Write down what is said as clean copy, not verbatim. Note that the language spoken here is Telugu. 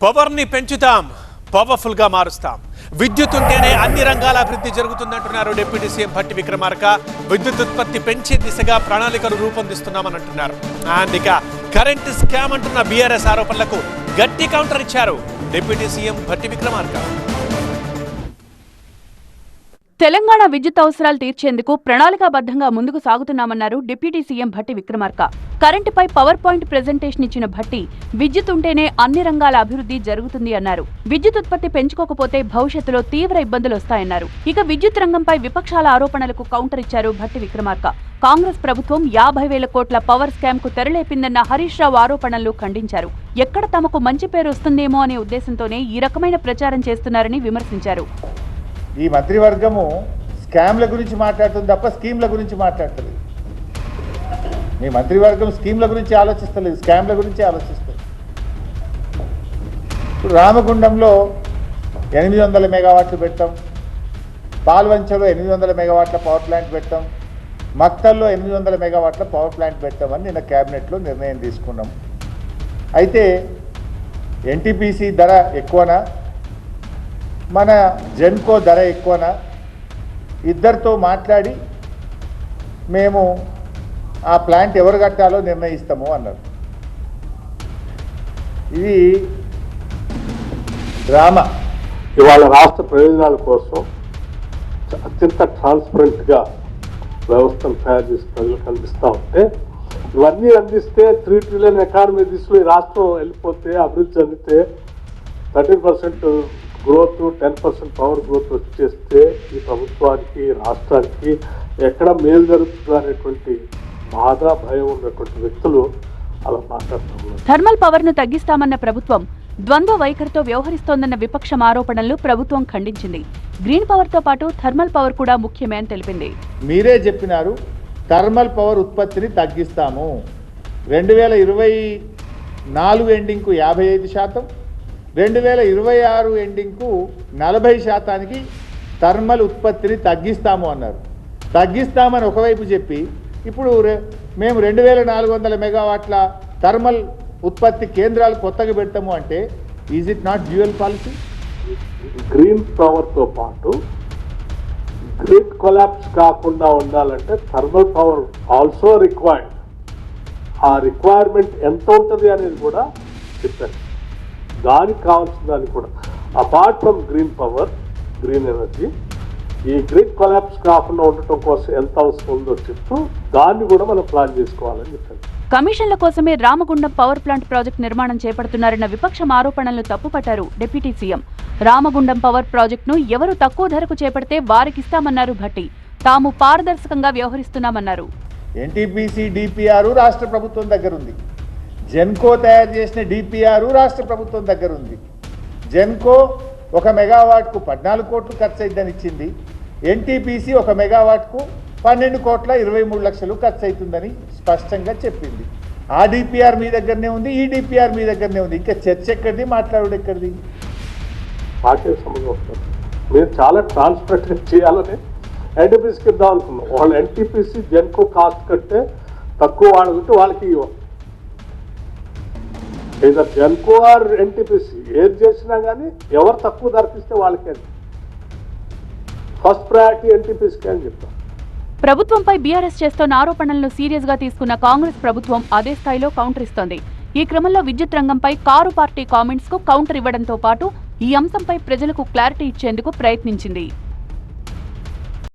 పవర్ ని పెంచుతాం, పవర్ఫుల్ గా మారుస్తాం. విద్యుత్ ఉంటేనే అన్ని రంగాల అభివృద్ధి జరుగుతుందంటున్నారు డిప్యూటీ సీఎం భట్టి విక్రమార్క. విద్యుత్ ఉత్పత్తి పెంచే దిశగా ప్రణాళికలు రూపొందిస్తున్నామని అంటున్నారు. అండ్ ఇక కరెంట్ స్కామ్ అంటున్న బీఆర్ఎస్ ఆరోపణలకు గట్టి కౌంటర్ ఇచ్చారు డిప్యూటీ సీఎం భట్టి విక్రమార్క. తెలంగాణ విద్యుత్ అవసరాలు తీర్చేందుకు ప్రణాళికాబద్ధంగా ముందుకు సాగుతున్నామన్నారు డిప్యూటీ సీఎం భట్టి విక్రమార్క. కరెంటుపై పవర్ పాయింట్ ప్రెజెంటేషన్ ఇచ్చిన భట్టి విద్యుత్ ఉంటేనే అన్ని రంగాల అభివృద్ధి జరుగుతుంది అన్నారు. విద్యుత్ ఉత్పత్తి పెంచుకోకపోతే భవిష్యత్తులో తీవ్ర ఇబ్బందులు వస్తాయన్నారు. ఇక విద్యుత్ రంగంపై విపక్షాల ఆరోపణలకు కౌంటర్ ఇచ్చారు భట్టి విక్రమార్క. కాంగ్రెస్ ప్రభుత్వం 50,000 కోట్ల పవర్ స్కామ్ కు తెరలేపిందన్న హరీష్ రావు ఆరోపణలు ఖండించారు. ఎక్కడ తమకు మంచి పేరు వస్తుందేమో అనే ఉద్దేశంతోనే ఈ రకమైన ప్రచారం చేస్తున్నారని విమర్శించారు. ఈ మంత్రివర్గము స్కామ్ల గురించి మాట్లాడుతుంది తప్ప స్కీమ్ల గురించి మాట్లాడతలేదు. మీ మంత్రివర్గం స్కీమ్ల గురించి ఆలోచిస్తలేదు, స్కామ్ల గురించి ఆలోచిస్తుంది. ఇప్పుడు రామగుండంలో 800 మెగావాట్లు పెట్టాం, పాల్వంచలో 800 మెగావాట్ల పవర్ ప్లాంట్ పెట్టాం, మక్తల్లో 800 మెగావాట్ల పవర్ ప్లాంట్ పెట్టామని నిన్న క్యాబినెట్లో నిర్ణయం తీసుకున్నాం. అయితే ఎన్టీపీసీ ధర ఎక్కువనా, మన జెన్కో ధర ఎక్కువనా, ఇద్దరితో మాట్లాడి మేము ఆ ప్లాంట్ ఎవరు కట్టాలో నిర్ణయిస్తాము అన్నారు. ఇది డ్రామా. ఇవాళ రాష్ట్ర ప్రయోజనాల కోసం అత్యంత ట్రాన్స్పరెంట్గా వ్యవస్థను తయారు చేసి ప్రజలకు అందిస్తూ ఉంటే, ఇవన్నీ అందిస్తే 3 ట్రిలియన్ ఎకానమీ దిశలో ఈ రాష్ట్రం వెళ్ళిపోతే, అభివృద్ధి చెందితే 30% గ్రోత్, 10% పవర్ గ్రోత్ వచ్చేస్తే ఈ ప్రభుత్వానికి, రాష్ట్రానికి ఎక్కడ మేలు జరుగుతుంది అనేటువంటి బాధ, భయం ఉన్నటువంటి వ్యక్తులు అలా మాట్లాడుతున్నారు. థర్మల్ పవర్ ను తగ్గిస్తామన్న ప్రభుత్వం ద్వంద్వ వైఖరితో వ్యవహరిస్తోందన్న విపక్షం ఆరోపణలు ప్రభుత్వం ఖండించింది. గ్రీన్ పవర్ తో పాటు థర్మల్ పవర్ కూడా ముఖ్యమే అని తెలిపింది. మీరే చెప్పినారు థర్మల్ పవర్ ఉత్పత్తిని తగ్గిస్తాము. 2024 ఎండింగ్కు 55%, 2026 ఎండింగ్కు 40% థర్మల్ ఉత్పత్తిని తగ్గిస్తాము అన్నారు. తగ్గిస్తామని ఒకవైపు చెప్పి ఇప్పుడు మేము 2400 మెగావాట్ల థర్మల్ ఉత్పత్తి కేంద్రాలు కొత్తగా పెడతాము అంటే is it not dual policy? Green పవర్తో పాటు గ్రిడ్ కొలాప్స్ కాకుండా ఉండాలంటే థర్మల్ పవర్ ఆల్సో రిక్వైర్డ్. ఆ రిక్వైర్మెంట్ ఎంత ఉంటుంది అనేది కూడా చెప్పారు. దానికి కావాల్సిన దాన్ని కూడా apart from green power, green energy, ఈ గ్రిడ్ కొలాప్స్ కాకుండా ఉండటం కోసం ఎంత అవసరం ఉందో చెప్తూ దాన్ని కూడా మనం ప్లాన్ చేసుకోవాలని చెప్పారు. కమిషన్ల కోసమే రామగుండం పవర్ ప్లాంట్ ప్రాజెక్టు నిర్మాణం చేపడుతున్నారన్న విపక్షం ఆరోపణలను తప్పుపట్టారు డిప్యూటీ సీఎం. రామగుండం పవర్ ప్రాజెక్టును ఎవరు తక్కువ ధరకు చేపడితే వారికిస్తామన్నారు భట్టి. తాము పారదర్శకంగా వ్యవహరిస్తున్నామన్నారు. ఎన్టీపీసీ డిపిఆర్ రాష్ట్ర ప్రభుత్వం దగ్గర ఉంది. జెన్కో తయారు చేసిన డిపిఆర్ రాష్ట్ర ప్రభుత్వం దగ్గర ఉంది. జెన్కో 1 మెగావాట్కు 14 కోట్లు ఖర్చు అయిద్దని ఇచ్చింది. ఎన్టీపీసీ 1 మెగావాట్కు 12 కోట్ల 23 లక్షలు ఖర్చు అవుతుందని స్పష్టంగా చెప్పింది. ఆ డిపిఆర్ మీ దగ్గరనే ఉంది, ఈ డిపిఆర్ మీ దగ్గరనే ఉంది. ఇంకా చర్చ ఎక్కడిది, మాట్లాడు ఎక్కడిది? మాకే సంబంధం వస్తుంది. మీరు చాలా ట్రాన్స్పరెంట్గా చేయాలని ఎన్టీపీసీకి ఇద్దాం అనుకున్నాం. వాళ్ళు ఎన్టీపీసీ జెన్కో కాస్ట్ కట్టే తక్కువ వాడుకుంటే వాళ్ళకి ఇవ్వాలి. ఏదో జెన్కో ఆర్ ఎన్టీపీసీ ఏది చేసినా కానీ ఎవరు తక్కువ ధరకిస్తే వాళ్ళకే ఫస్ట్ ప్రయారిటీ ఎన్టీపీసీకి అని చెప్తాం. ప్రభుత్వంపై బీఆర్ఎస్ చేస్తోన్న ఆరోపణలను సీరియస్ గా తీసుకున్న కాంగ్రెస్ ప్రభుత్వం అదే స్థాయిలో కౌంటర్ ఇస్తోంది. ఈ క్రమంలో విద్యుత్ రంగంపై కారు పార్టీ కామెంట్స్ కు కౌంటర్ ఇవ్వడంతో పాటు ఈ అంశంపై ప్రజలకు క్లారిటీ ఇచ్చేందుకు ప్రయత్నించింది.